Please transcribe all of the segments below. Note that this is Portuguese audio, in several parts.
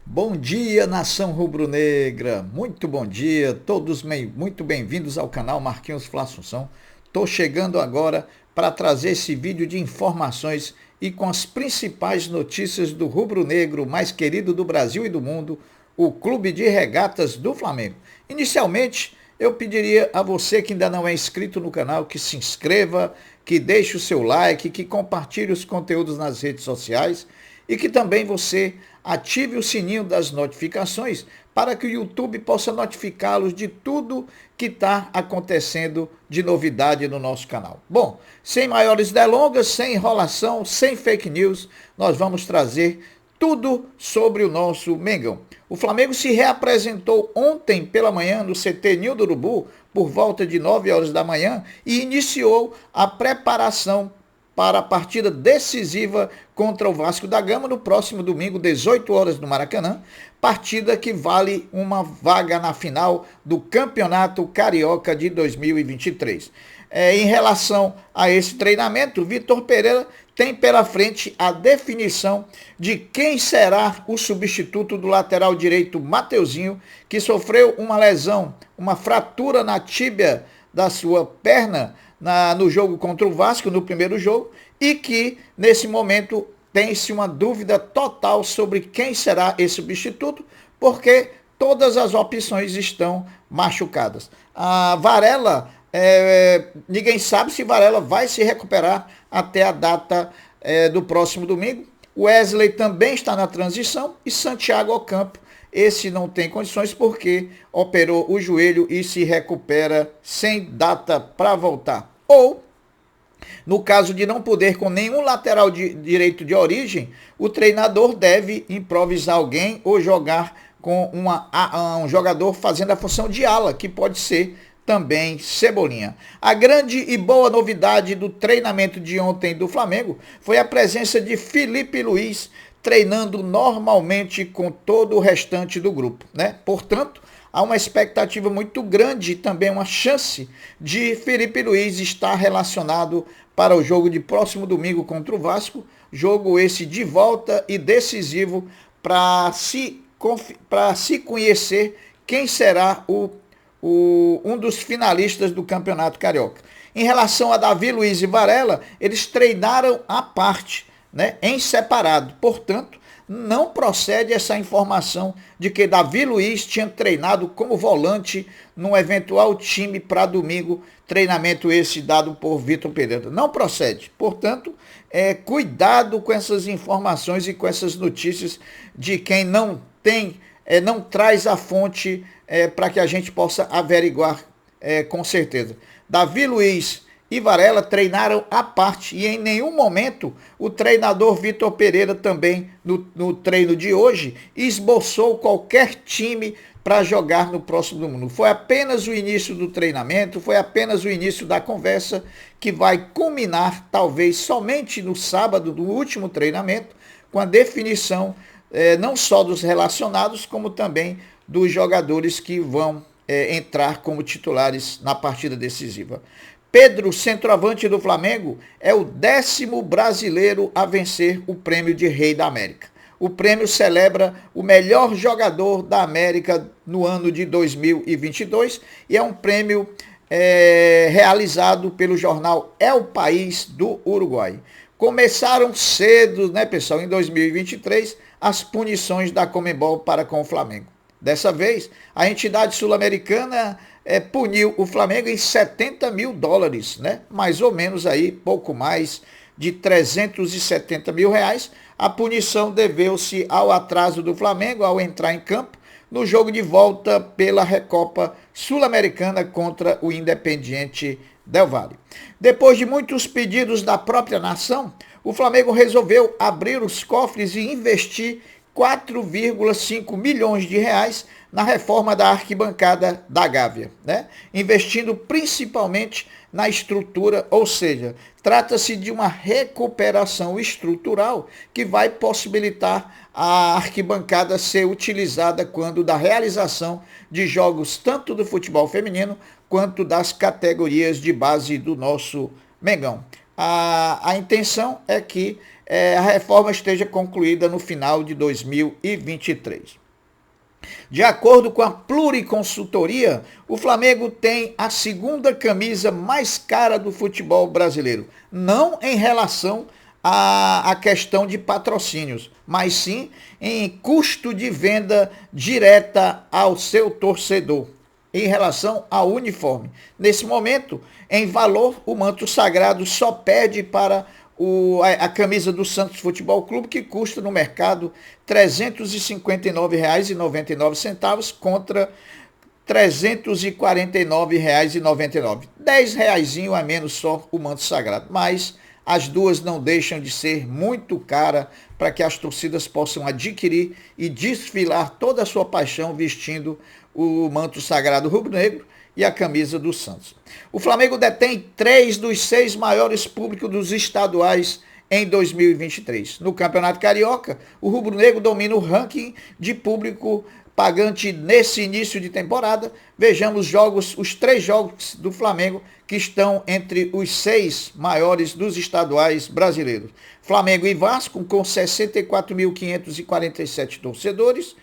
Bom dia, nação rubro-negra. Muito bom dia, todos muito bem-vindos ao canal Marquinhos Fla Assunção. Estou chegando agora para trazer esse vídeo de informações e com as principais notícias do rubro-negro mais querido do Brasil e do mundo, o Clube de Regatas do Flamengo. Inicialmente, eu pediria a você que ainda não é inscrito no canal que se inscreva, que deixe o seu like, que compartilhe os conteúdos nas redes sociais e que também você ative o sininho das notificações para que o YouTube possa notificá-los de tudo que está acontecendo de novidade no nosso canal. Bom, sem maiores delongas, sem enrolação, sem fake news, nós vamos trazer tudo sobre o nosso Mengão. O Flamengo se reapresentou ontem pela manhã no CT Ninho do Urubu, por volta de 9 horas da manhã, e iniciou a preparação para a partida decisiva contra o Vasco da Gama no próximo domingo, 18 horas no Maracanã, partida que vale uma vaga na final do Campeonato Carioca de 2023. Em relação a esse treinamento, Vitor Pereira tem pela frente a definição de quem será o substituto do lateral direito Mateuzinho, que sofreu uma lesão, uma fratura na tíbia da sua perna no jogo contra o Vasco, no primeiro jogo, e que nesse momento tem-se uma dúvida total sobre quem será esse substituto, porque todas as opções estão machucadas. A Varela, ninguém sabe se Varela vai se recuperar até a data do próximo domingo. Wesley também está na transição e Santiago Ocampo, esse não tem condições porque operou o joelho e se recupera sem data para voltar. Ou, no caso de não poder com nenhum lateral direito de origem, o treinador deve improvisar alguém ou jogar com um jogador fazendo a função de ala, que pode ser também Cebolinha. A grande e boa novidade do treinamento de ontem do Flamengo foi a presença de Felipe Luiz treinando normalmente com todo o restante do grupo, né? Portanto, há uma expectativa muito grande e também uma chance de Felipe Luiz estar relacionado para o jogo de próximo domingo contra o Vasco, jogo esse de volta e decisivo para se conhecer quem será um dos finalistas do Campeonato Carioca. Em relação a Davi Luiz e Varela, eles treinaram à parte, né, em separado. Portanto, não procede essa informação de que Davi Luiz tinha treinado como volante num eventual time para domingo, treinamento esse dado por Vitor Pereira. Não procede. Portanto, cuidado com essas informações e com essas notícias de quem não tem, não traz a fonte para que a gente possa averiguar com certeza. Davi Luiz e Varela treinaram à parte e em nenhum momento o treinador Vitor Pereira também no treino de hoje esboçou qualquer time para jogar no próximo domingo. Foi apenas o início do treinamento, foi apenas o início da conversa que vai culminar talvez somente no sábado do último treinamento com a definição não só dos relacionados como também dos jogadores que vão entrar como titulares na partida decisiva. Pedro, centroavante do Flamengo, é o 10º brasileiro a vencer o prêmio de Rei da América. O prêmio celebra o melhor jogador da América no ano de 2022 e é um prêmio realizado pelo jornal El País do Uruguai. Começaram cedo, né, pessoal, em 2023, as punições da Conmebol para com o Flamengo. Dessa vez, a entidade sul-americana puniu o Flamengo em $70 mil, né? Mais ou menos aí, pouco mais de 370 mil reais. A punição deveu-se ao atraso do Flamengo ao entrar em campo no jogo de volta pela Recopa Sul-Americana contra o Independiente Del Valle. Depois de muitos pedidos da própria nação, o Flamengo resolveu abrir os cofres e investir 4,5 milhões de reais na reforma da arquibancada da Gávea, né? Investindo principalmente na estrutura, ou seja, trata-se de uma recuperação estrutural que vai possibilitar a arquibancada ser utilizada quando da realização de jogos tanto do futebol feminino quanto das categorias de base do nosso Mengão. A intenção é que a reforma esteja concluída no final de 2023. De acordo com a Pluriconsultoria, o Flamengo tem a segunda camisa mais cara do futebol brasileiro. Não em relação à questão de patrocínios, mas sim em custo de venda direta ao seu torcedor, em relação ao uniforme. Nesse momento, em valor, o manto sagrado só perde para a camisa do Santos Futebol Clube, que custa no mercado R$ 359,99 contra R$ 349,99. R$ 10 a menos só o manto sagrado, mas as duas não deixam de ser muito caras para que as torcidas possam adquirir e desfilar toda a sua paixão vestindo o manto sagrado rubro-negro e a camisa do Santos. O Flamengo detém 3 dos 6 maiores públicos dos estaduais em 2023. No Campeonato Carioca, o rubro-negro domina o ranking de público pagante nesse início de temporada. Vejamos os 3 jogos do Flamengo que estão entre os 6 maiores dos estaduais brasileiros. Flamengo e Vasco com 64.547 torcedores.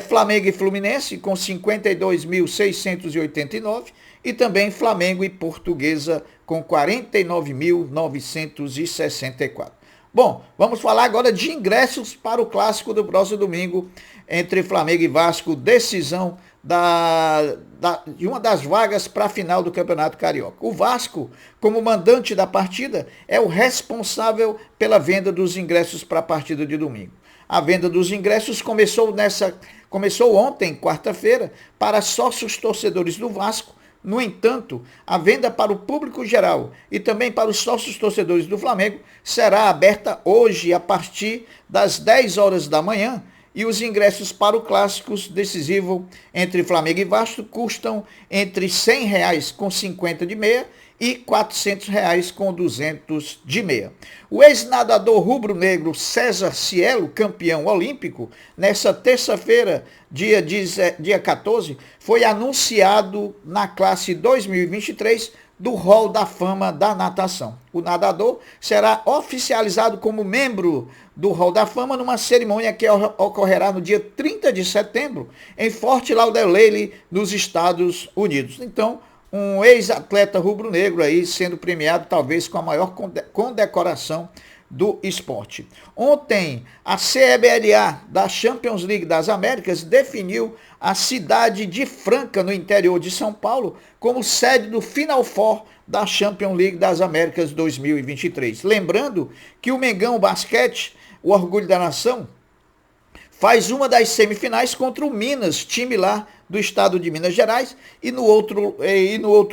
Flamengo e Fluminense com 52.689 e também Flamengo e Portuguesa com 49.964. Bom, vamos falar agora de ingressos para o clássico do próximo domingo entre Flamengo e Vasco, decisão de uma das vagas para a final do Campeonato Carioca. O Vasco, como mandante da partida, é o responsável pela venda dos ingressos para a partida de domingo. A venda dos ingressos começou ontem, quarta-feira, para sócios torcedores do Vasco. No entanto, a venda para o público geral e também para os sócios torcedores do Flamengo será aberta hoje a partir das 10 horas da manhã e os ingressos para o clássico decisivo entre Flamengo e Vasco custam entre R$ 100 com 50 de meia e R$ 400 com 200 de meia. O ex-nadador rubro-negro César Cielo, campeão olímpico, nessa terça-feira, dia 14, foi anunciado na classe 2023 do Hall da Fama da Natação. O nadador será oficializado como membro do Hall da Fama numa cerimônia que ocorrerá no dia 30 de setembro em Fort Lauderdale, nos Estados Unidos. Então, um ex-atleta rubro-negro aí sendo premiado talvez com a maior condecoração do esporte. Ontem, a CBLA da Champions League das Américas definiu a cidade de Franca, no interior de São Paulo, como sede do Final Four da Champions League das Américas 2023. Lembrando que o Mengão Basquete, o orgulho da nação, faz uma das semifinais contra o Minas, time lá do estado de Minas Gerais, e no outro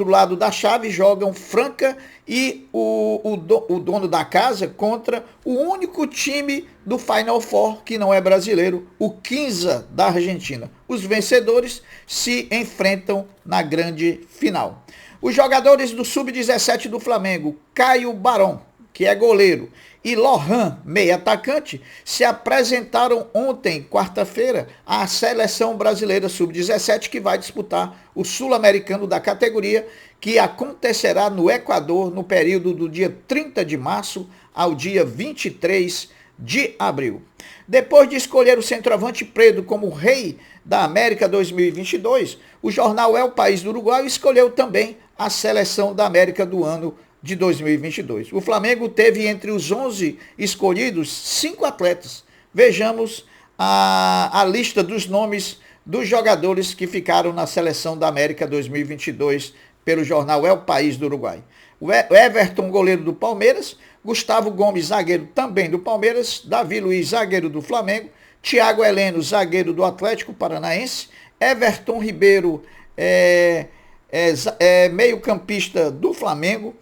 lado da chave jogam Franca e o dono da casa contra o único time do Final Four que não é brasileiro, o Quinza da Argentina. Os vencedores se enfrentam na grande final. Os jogadores do Sub-17 do Flamengo, Caio Barão, que é goleiro, e Lohan, meio atacante, se apresentaram ontem, quarta-feira, à seleção brasileira sub-17, que vai disputar o sul-americano da categoria, que acontecerá no Equador no período do dia 30 de março ao dia 23 de abril. Depois de escolher o centroavante Pedro como rei da América 2022, o jornal El País do Uruguai escolheu também a seleção da América do ano de 2022. O Flamengo teve entre os 11 escolhidos 5 atletas. Vejamos a lista dos nomes dos jogadores que ficaram na seleção da América 2022 pelo jornal El País do Uruguai. O Everton, goleiro do Palmeiras, Gustavo Gomes, zagueiro também do Palmeiras, Davi Luiz, zagueiro do Flamengo, Thiago Heleno, zagueiro do Atlético Paranaense, Everton Ribeiro, meio-campista do Flamengo,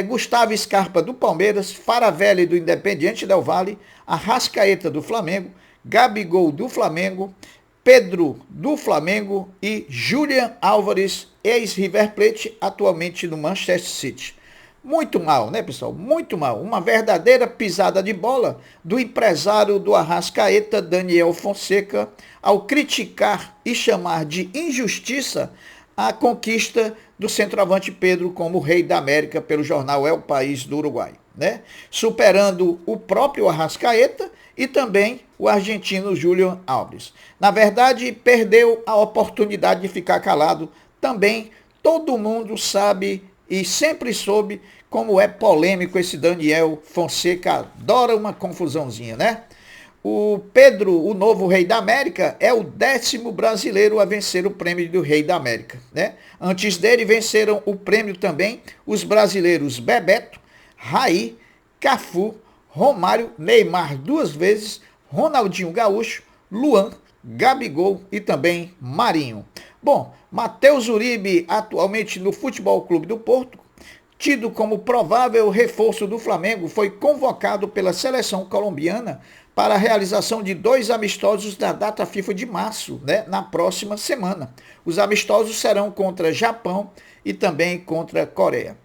Gustavo Scarpa do Palmeiras, Faravelli do Independiente del Valle, Arrascaeta do Flamengo, Gabigol do Flamengo, Pedro do Flamengo e Julian Álvares, ex-River Plate, atualmente no Manchester City. Muito mal, né, pessoal? Muito mal. Uma verdadeira pisada de bola do empresário do Arrascaeta, Daniel Fonseca, ao criticar e chamar de injustiça a conquista do centroavante Pedro como rei da América pelo jornal El País do Uruguai. né? Superando o próprio Arrascaeta e também o argentino Julián Alves. Na verdade, perdeu a oportunidade de ficar calado. Também todo mundo sabe e sempre soube como é polêmico esse Daniel Fonseca, adora uma confusãozinha, né? O Pedro, o novo rei da América, é o 10º brasileiro a vencer o prêmio do rei da América, né? Antes dele venceram o prêmio também os brasileiros Bebeto, Raí, Cafu, Romário, Neymar 2 vezes, Ronaldinho Gaúcho, Luan, Gabigol e também Marinho. Bom, Matheus Uribe, atualmente no Futebol Clube do Porto, tido como provável reforço do Flamengo, foi convocado pela seleção colombiana para a realização de 2 amistosos da data FIFA de março, né, na próxima semana. Os amistosos serão contra Japão e também contra Coreia.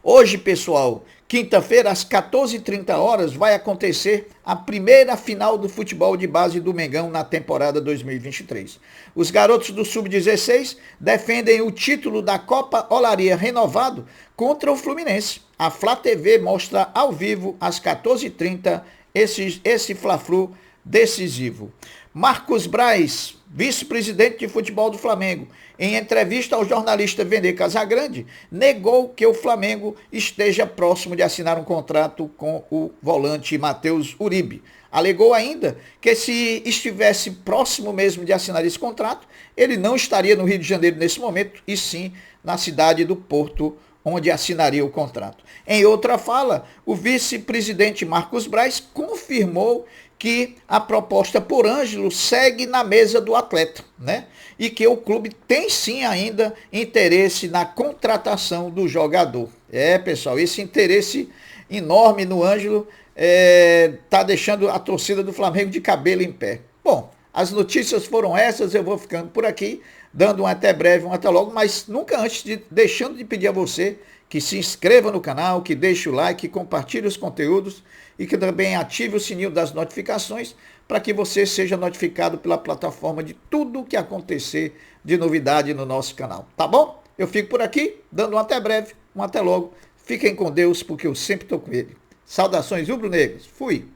Hoje, pessoal, quinta-feira, às 14h30, vai acontecer a primeira final do futebol de base do Mengão na temporada 2023. Os garotos do Sub-16 defendem o título da Copa Olaria renovado contra o Fluminense. A Flá TV mostra ao vivo, às 14h30, esse Fla-Flu decisivo. Marcos Braz, vice-presidente de futebol do Flamengo, em entrevista ao jornalista Vene Casagrande, negou que o Flamengo esteja próximo de assinar um contrato com o volante Matheus Uribe. Alegou ainda que se estivesse próximo mesmo de assinar esse contrato, ele não estaria no Rio de Janeiro nesse momento, e sim na cidade do Porto, onde assinaria o contrato. Em outra fala, o vice-presidente Marcos Braz confirmou que a proposta por Ângelo segue na mesa do atleta, né? E que o clube tem sim ainda interesse na contratação do jogador. Pessoal, esse interesse enorme no Ângelo tá deixando a torcida do Flamengo de cabelo em pé. Bom, as notícias foram essas, eu vou ficando por aqui, dando um até breve, um até logo, mas nunca antes deixando de pedir a você que se inscreva no canal, que deixe o like, que compartilhe os conteúdos e que também ative o sininho das notificações para que você seja notificado pela plataforma de tudo o que acontecer de novidade no nosso canal. Tá bom? Eu fico por aqui, dando um até breve, um até logo. Fiquem com Deus, porque eu sempre estou com ele. Saudações rubro-negros. Fui!